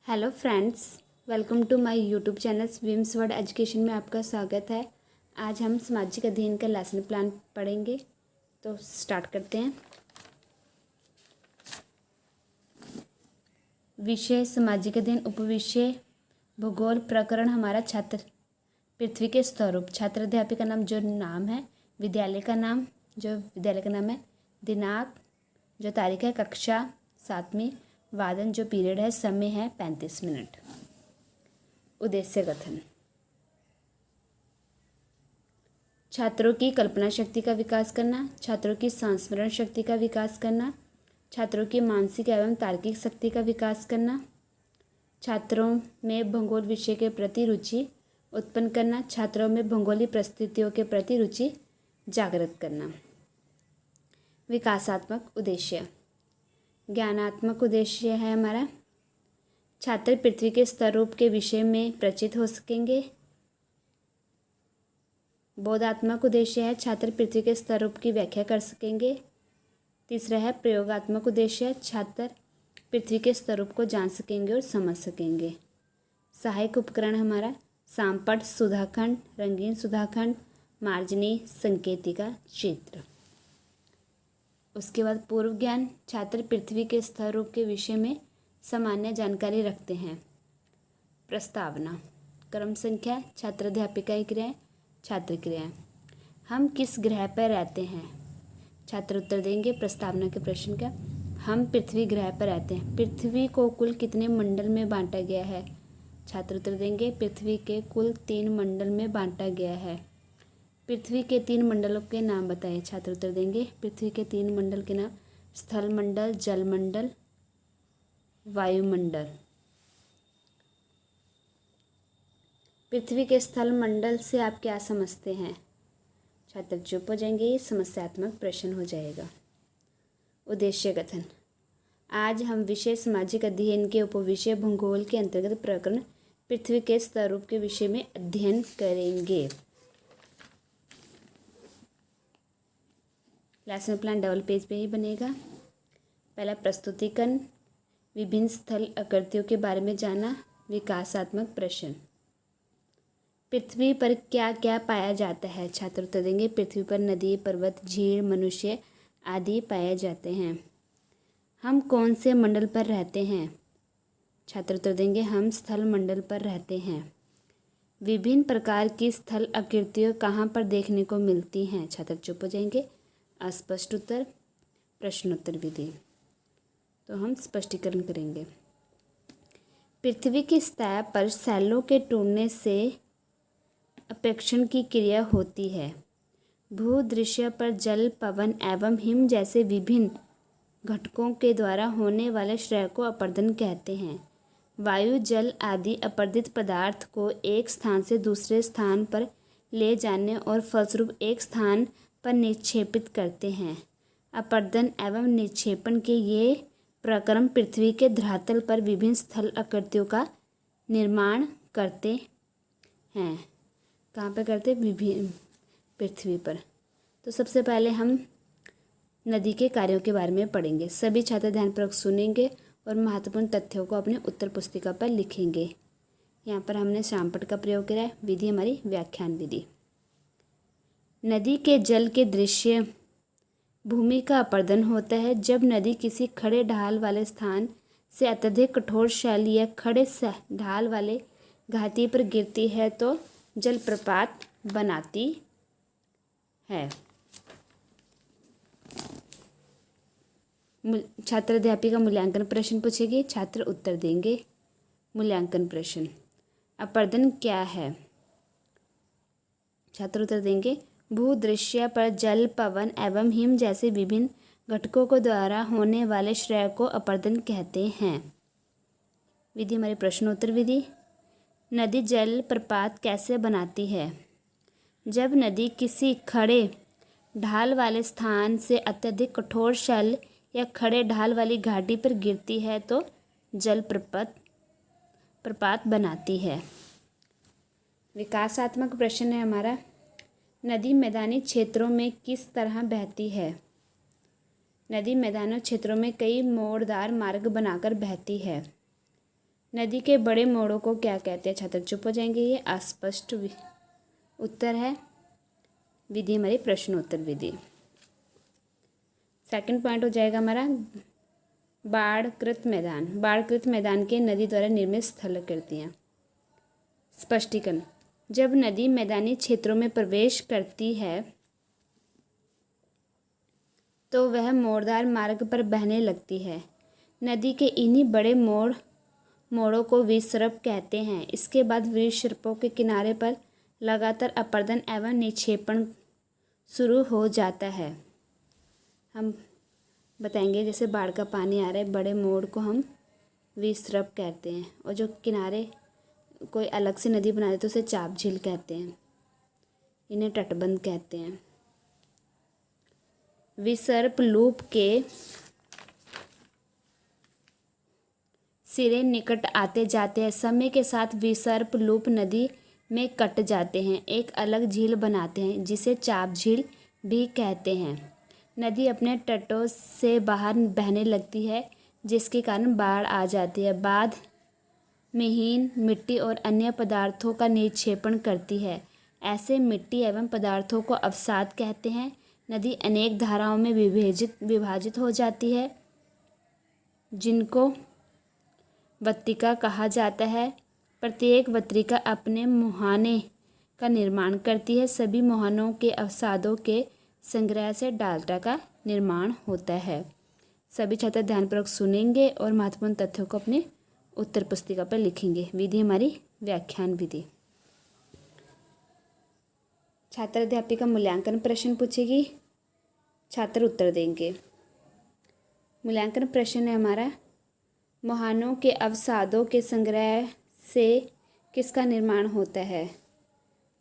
Hello friends, welcome to my YouTube channel Vims Word Education में आपका स्वागत है। आज हम सामाजिक अध्ययन का लेसन प्लान पढ़ेंगे, तो स्टार्ट करते हैं। विषय सामाजिक अध्ययन, उपविषय भूगोल, प्रकरण हमारा छात्र पृथ्वी के स्वरूप, छात्र अध्यापक का नाम जो नाम है, विद्यालय का नाम है, दिनांक जो तारीख है, कक्षा 7वीं, वादन जो पीरियड है, समय है 35 मिनट। उद्देश्य कथन: छात्रों की कल्पना शक्ति का विकास करना, छात्रों की संस्मरण शक्ति का विकास करना, छात्रों की मानसिक एवं तार्किक शक्ति का विकास करना, छात्रों में भूगोल विषय के प्रति रुचि उत्पन्न करना, छात्रों में भूगोलीय परिस्थितियों के प्रति रुचि जागृत करना। विकासात्मक उद्देश्य: ज्ञानात्मक उद्देश्य है हमारा, छात्र पृथ्वी के स्वरूप के विषय में परिचित हो सकेंगे। बोधात्मक उद्देश्य है, छात्र पृथ्वी के स्वरूप की व्याख्या कर सकेंगे। तीसरा है प्रयोगात्मक उद्देश्य, छात्र पृथ्वी के स्वरूप को जान सकेंगे और समझ सकेंगे। सहायक उपकरण हमारा सामपट, सुधाखंड, रंगीन सुधाखंड, मार्जनी, संकेतिका, चित्र। उसके बाद पूर्व ज्ञान, छात्र पृथ्वी के स्वरूप के विषय में सामान्य जानकारी रखते हैं। प्रस्तावना, क्रम संख्या, छात्र अध्यापिका क्रियाएं, छात्र क्रियाएं। हम किस ग्रह पर रहते हैं? छात्र उत्तर देंगे प्रस्तावना के प्रश्न का, हम पृथ्वी ग्रह पर रहते हैं। पृथ्वी को कुल कितने मंडल में बांटा गया है? छात्र उत्तर देंगे पृथ्वी के कुल 3 मंडल में बांटा गया है। पृथ्वी के 3 मंडलों के नाम बताएं। छात्र उत्तर देंगे पृथ्वी के 3 मंडल के नाम स्थल मंडल, जल मंडल, वायुमंडल। पृथ्वी के स्थल मंडल से आप क्या समझते हैं? छात्र चुप हो जाएंगे, ये समस्यात्मक प्रश्न हो जाएगा। उद्देश्य कथन: आज हम विषय सामाजिक अध्ययन के उपविषय भूगोल के अंतर्गत प्रकरण पृथ्वी के स्वरूप के विषय में अध्ययन करेंगे। लेसन प्लान डबल पेज पे ही बनेगा। पहला प्रस्तुतिकरण, विभिन्न स्थल आकृतियों के बारे में जाना। विकासात्मक प्रश्न: पृथ्वी पर क्या क्या पाया जाता है? छात्र उत्तर देंगे पृथ्वी पर नदी, पर्वत, झील, मनुष्य आदि पाए जाते हैं। हम कौन से मंडल पर रहते हैं? छात्र उत्तर देंगे हम स्थल मंडल पर रहते हैं। विभिन्न प्रकार की स्थल आकृतियाँ कहाँ पर देखने को मिलती हैं? छात्र चुप हो जाएंगे। अस्पष्ट उत्तर, प्रश्नोत्तर विधि। तो हम स्पष्टीकरण करेंगे। पृथ्वी की सतह पर सैलों के टूटने से अपेक्षण की क्रिया होती है। भूदृश्य पर जल, पवन एवं हिम जैसे विभिन्न घटकों के द्वारा होने वाले क्षय को अपर्दन कहते हैं। वायु, जल आदि अपर्दित पदार्थ को एक स्थान से दूसरे स्थान पर ले जाने और फलस्वरूप एक स्थान पर निक्षेपित करते हैं। अपर्दन एवं निक्षेपण के ये प्रक्रम पृथ्वी के धरातल पर विभिन्न स्थल आकृतियों का निर्माण करते हैं। कहाँ पर करते? विभिन्न पृथ्वी पर। तो सबसे पहले हम नदी के कार्यों के बारे में पढ़ेंगे। सभी छात्र ध्यानपूर्वक सुनेंगे और महत्वपूर्ण तथ्यों को अपने उत्तर पुस्तिका पर लिखेंगे। यहाँ पर हमने सामपट का प्रयोग किया है। विधि हमारी व्याख्यान विधि। नदी के जल के दृश्य भूमि का अपर्दन होता है। जब नदी किसी खड़े ढाल वाले स्थान से अत्यधिक कठोर शैल या खड़े ढाल वाले घाटी पर गिरती है तो जलप्रपात बनाती है। छात्र अध्यापिका मूल्यांकन प्रश्न पूछेगी, छात्र उत्तर देंगे। मूल्यांकन प्रश्न: अपर्दन क्या है? छात्र उत्तर देंगे भूदृश्य पर जल, पवन एवं हिम जैसे विभिन्न घटकों के द्वारा होने वाले क्षय को अपर्दन कहते हैं। विधि हमारी प्रश्नोत्तर विधि। नदी जल प्रपात कैसे बनाती है? जब नदी किसी खड़े ढाल वाले स्थान से अत्यधिक कठोर शैल या खड़े ढाल वाली घाटी पर गिरती है तो जल प्रपात बनाती है। विकासात्मक प्रश्न है हमारा, नदी मैदानी क्षेत्रों में किस तरह बहती है? नदी मैदानी क्षेत्रों में कई मोड़दार मार्ग बनाकर बहती है। नदी के बड़े मोड़ों को क्या कहते हैं? छात्र चुप हो जाएंगे, ये अस्पष्ट उत्तर है। विधि हमारी प्रश्नोत्तर विधि। सेकंड पॉइंट हो जाएगा हमारा बाढ़कृत मैदान। बाढ़कृत मैदान के नदी द्वारा निर्मित स्थलाकृतियाँ। स्पष्टीकरण। जब नदी मैदानी क्षेत्रों में प्रवेश करती है तो वह मोड़दार मार्ग पर बहने लगती है। नदी के इन्हीं बड़े मोड़ों को विसर्प कहते हैं। इसके बाद विसर्पों के किनारे पर लगातार अपरदन एवं निक्षेपण शुरू हो जाता है। हम बताएंगे जैसे बाढ़ का पानी आ रहा है, बड़े मोड़ को हम विसर्प कहते हैं, और जो किनारे कोई अलग से नदी बना दे तो उसे चाप झील कहते हैं। इन्हें तटबंध कहते हैं। विसर्प लूप के सिरे निकट आते जाते हैं। समय के साथ विसर्प लूप नदी में कट जाते हैं, एक अलग झील बनाते हैं जिसे चाप झील भी कहते हैं। नदी अपने तटों से बाहर बहने लगती है जिसके कारण बाढ़ आ जाती है। बाद में मिट्टी और अन्य पदार्थों का निक्षेपण करती है। ऐसे मिट्टी एवं पदार्थों को अवसाद कहते हैं। नदी अनेक धाराओं में विभाजित हो जाती है जिनको वत्तिका कहा जाता है। प्रत्येक वत्तिका अपने मुहाने का निर्माण करती है। सभी मुहानों के अवसादों के संग्रह से डाल्टा का निर्माण होता है। सभी छात्र ध्यानपूर्वक सुनेंगे और महत्वपूर्ण तथ्यों को अपने उत्तर पुस्तिका पर लिखेंगे। विधि हमारी व्याख्यान विधि। छात्र अध्यापिका मूल्यांकन प्रश्न पूछेगी, छात्र उत्तर देंगे। मूल्यांकन प्रश्न है हमारा, मुहानों के अवसादों के संग्रह से किसका निर्माण होता है?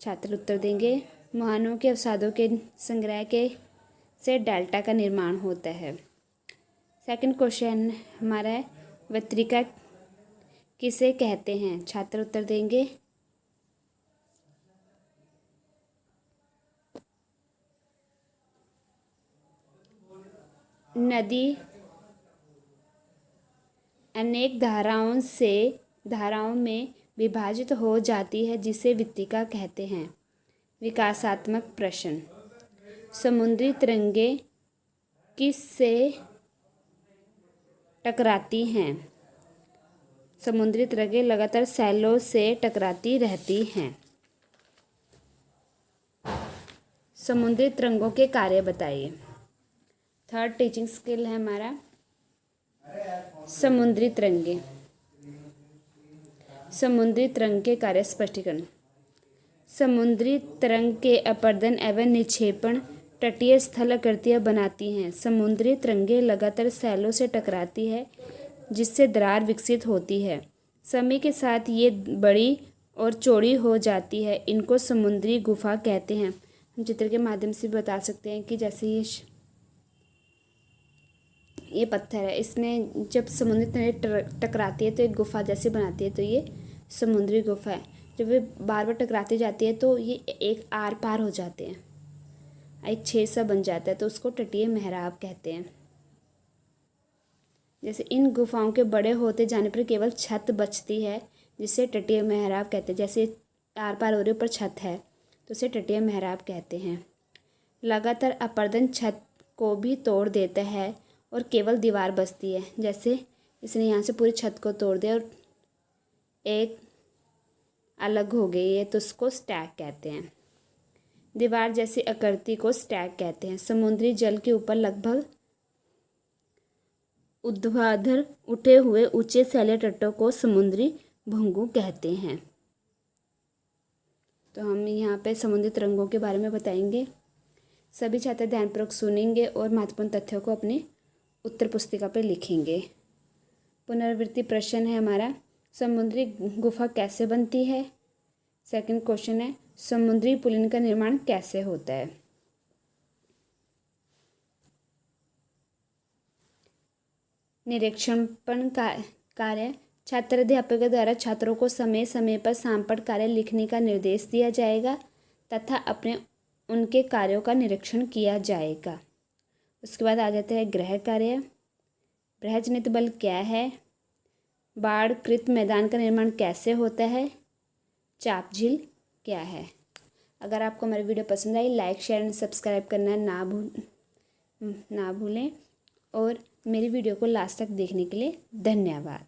छात्र उत्तर देंगे, मुहानों के अवसादों के संग्रह से डेल्टा का निर्माण होता है। सेकंड क्वेश्चन हमारा है, वत्रिका किसे कहते हैं? छात्र उत्तर देंगे, नदी अनेक धाराओं में विभाजित हो जाती है जिसे वत्तिका कहते हैं। विकासात्मक प्रश्न, समुद्री तरंगें किससे टकराती हैं? समुद्री तरंगें लगातार सैलों से टकराती रहती हैं। समुद्री तरंगों के कार्य बताइए। थर्ड टीचिंग स्किल है हमारा, समुद्री तरंगें। समुद्री तरंग के कार्य स्पष्टीकरण। समुद्री तरंग के अपरदन एवं निक्षेपण तटीय स्थलाकृतियाँ बनाती हैं। समुद्री तरंगें लगातार सैलों से टकराती है जिससे दरार विकसित होती है। समय के साथ ये बड़ी और चौड़ी हो जाती है। इनको समुद्री गुफा कहते हैं। हम चित्र के माध्यम से बता सकते हैं कि जैसे ये पत्थर है, इसमें जब समुद्री तरंगें टकराती है तो एक गुफा जैसी बनाती है, तो ये समुद्री गुफा है। जब वे बार बार टकराती जाती है तो ये एक आर पार हो जाते हैं, एक छेद सा बन जाता है, तो उसको तटीय मेहराब कहते हैं। जैसे इन गुफाओं के बड़े होते जाने पर केवल छत बचती है जिसे तटीय मेहराब कहते हैं। जैसे आर पार हो रही ऊपर छत है तो उसे तटीय मेहराब कहते हैं। लगातार अपरदन छत को भी तोड़ देता है और केवल दीवार बचती है। जैसे इसने यहाँ से पूरी छत को तोड़ दिया और एक अलग हो गई है तो उसको स्टैक कहते हैं। दीवार जैसी आकृति को स्टैक कहते हैं। समुद्री जल के ऊपर लगभग ऊर्ध्वाधर उठे हुए ऊंचे सैले तटों को समुद्री भंगु कहते हैं। तो हम यहाँ पे समुद्री तरंगों के बारे में बताएंगे। सभी छात्र ध्यानपूर्वक सुनेंगे और महत्वपूर्ण तथ्यों को अपने उत्तर पुस्तिका पर लिखेंगे। पुनरावृत्ति प्रश्न है हमारा, समुद्री गुफा कैसे बनती है? सेकंड क्वेश्चन है, समुद्री पुलिन का निर्माण कैसे होता है? निरीक्षण कार्य, छात्र अध्यापक द्वारा छात्रों को समय समय पर सामपट कार्य लिखने का निर्देश दिया जाएगा तथा उनके कार्यों का निरीक्षण किया जाएगा। उसके बाद आ जाता है गृह कार्य। बृहज्जनित बल क्या है? बाढ़कृत मैदान का निर्माण कैसे होता है? चाप झील क्या है? अगर आपको हमारी वीडियो पसंद आई, लाइक शेयर एंड सब्सक्राइब करना ना भूलें और मेरी वीडियो को लास्ट तक देखने के लिए धन्यवाद।